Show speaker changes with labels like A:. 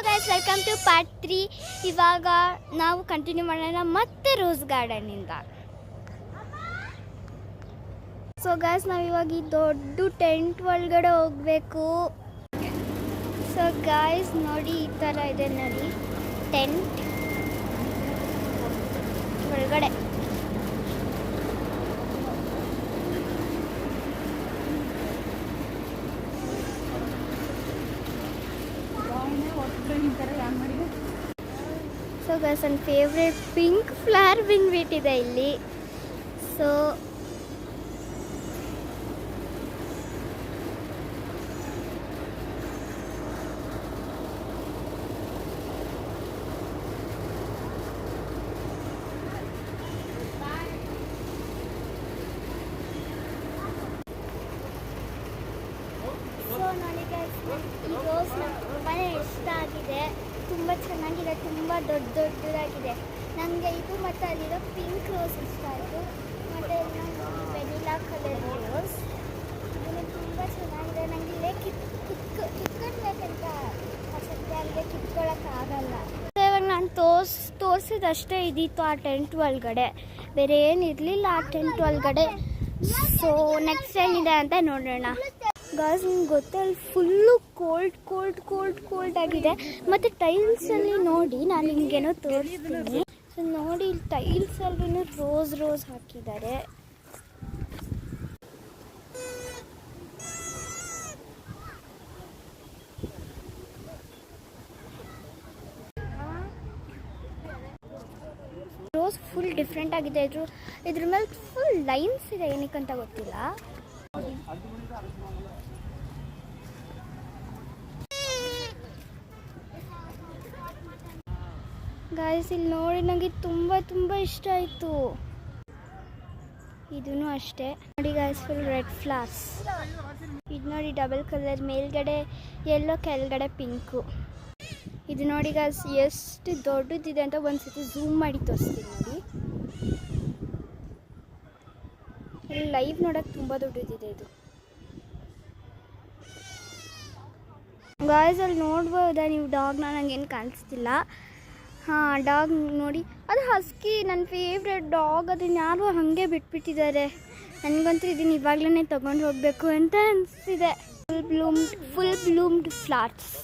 A: Guys welcome to part 3. ಇವಾಗ ನಾವು continue ಮಾಡೋಣ ಮತ್ತೆ ರೋಸ್ ಗಾರ್ಡನ್ನಿಂದ. ಸೊ ಗೈಸ್ ನಾವು ಇವಾಗ ಈ ದೊಡ್ಡ ಟೆಂಟ್ ಒಳಗಡೆ ಹೋಗಬೇಕು. ಸೊ ಗೈಸ್ ನೋಡಿ ಈ ಥರ ಇದೆ ನೋಡಿ ಟೆಂಟ್ ಒಳಗಡೆ. ಸೊ ಗೈಸ್ ನನ್ನ ಫೇವ್ರೆಟ್ ಪಿಂಕ್ ಫ್ಲವರ್ ಬಂದ್ಬಿಟ್ಟಿದೆ ಇಲ್ಲಿ. ಸೊ ನೋಡಿ ಗೈಸ್ ಈ ರೋಸ್ ನನಗೆ ತುಂಬಾ ಇಷ್ಟ ಆಗಿದೆ. ತುಂಬ ಚೆನ್ನಾಗಿದೆ, ತುಂಬ ದೊಡ್ಡದಾಗಿದೆ. ನನಗೆ ಇದು ಮತ್ತು ಅಲ್ಲಿರೋ ಪಿಂಕ್ ರೋಸ್ ಇಷ್ಟ ಆಯಿತು. ಮತ್ತು ವೆನಿಲಾ ಕಲರ್ ರೋಸ್ ಇದು ತುಂಬ ಚೆನ್ನಾಗಿದೆ. ನನಗೆ ಇಲ್ಲೇ ಕಿತ್ಕೊಳ್ಬೇಕಂತ ಅನ್ಸುತ್ತೆ, ಅಲ್ಲಿಗೆ ಕಿತ್ಕೊಳ್ಳೋಕ್ಕಾಗಲ್ಲ. ಇವಾಗ ನಾನು ತೋರಿಸಿದಷ್ಟೇ ಇದ್ದಿತ್ತು ಆ ಟೆಂಟ್ ಒಳಗಡೆ, ಬೇರೆ ಏನಿರಲಿಲ್ಲ ಆ ಟೆಂಟ್ ಒಳಗಡೆ. ಸೊ ನೆಕ್ಸ್ಟ್ ಏನಿದೆ ಅಂತ ನೋಡೋಣ. ಗಾಯ್ಸ್ ನಿಮ್ಗೆ ಗೊತ್ತೇ ಅಲ್ಲಿ ಫುಲ್ಲು ಕೋಲ್ಡ್ ಆಗಿದೆ. ಮತ್ತು ಟೈಲ್ಸಲ್ಲಿ ನೋಡಿ ನಾನು ನಿಮಗೇನೋ ತೋರಿಸ್ತೀನಿ. ಸೊ ನೋಡಿ ಇಲ್ಲಿ ಟೈಲ್ಸಲ್ಲೂ ರೋಸ್ ಹಾಕಿದ್ದಾರೆ. ರೋಸ್ ಫುಲ್ ಡಿಫ್ರೆಂಟ್ ಆಗಿದೆ. ಇದ್ರ ಮೇಲೆ ಫುಲ್ ಲೈನ್ಸ್ ಇದೆ, ಏನಕ್ಕಂತ ಗೊತ್ತಿಲ್ಲ. ಗಾಯ್ಸ್ ಇಲ್ಲಿ ನೋಡಿ ನನಗೆ ತುಂಬ ಇಷ್ಟ ಆಯಿತು. ಇದೂ ಅಷ್ಟೇ ನೋಡಿ ಗಾಯ್ಸ್, ಫುಲ್ ರೆಡ್ ಫ್ಲವರ್ಸ್. ಇದು ನೋಡಿ ಡಬಲ್ ಕಲರ್, ಮೇಲ್ಗಡೆ ಯೆಲ್ಲೋ ಕೆಳಗಡೆ ಪಿಂಕು. ಇದು ನೋಡಿ ಗಾಯ್ಸ್ ಎಷ್ಟು ದೊಡ್ಡದಿದೆ ಅಂತ ಒಂದ್ಸತಿ ಝೂಮ್ ಮಾಡಿ ತೋರಿಸ್ತೀನಿ ನೋಡಿ. ಇಲ್ಲಿ ಲೈವ್ ನೋಡೋಕೆ ತುಂಬ ದೊಡ್ಡದಿದೆ ಇದು. ಗಾಯ್ಸ್ ಅಲ್ಲಿ ನೋಡ್ಬೋದಾ ನೀವು ಡಾಗ್ನ? ನನಗೇನು ಕಾಣಿಸ್ತಿಲ್ಲ. ಹಾಂ ಡಾಗ್ ನೋಡಿ, ಅದು ಹಸ್ಕಿ, ನನ್ನ ಫೇವ್ರೆಟ್ ಡಾಗ್. ಅದನ್ನು ಯಾರು ಹಾಗೆ ಬಿಟ್ಬಿಟ್ಟಿದ್ದಾರೆ. ನನಗಂತೂ ಇದನ್ನು ಇವಾಗಲೇ ತೊಗೊಂಡು ಹೋಗಬೇಕು ಅಂತ ಅನಿಸ್ತಿದೆ. Full bloomed flowers.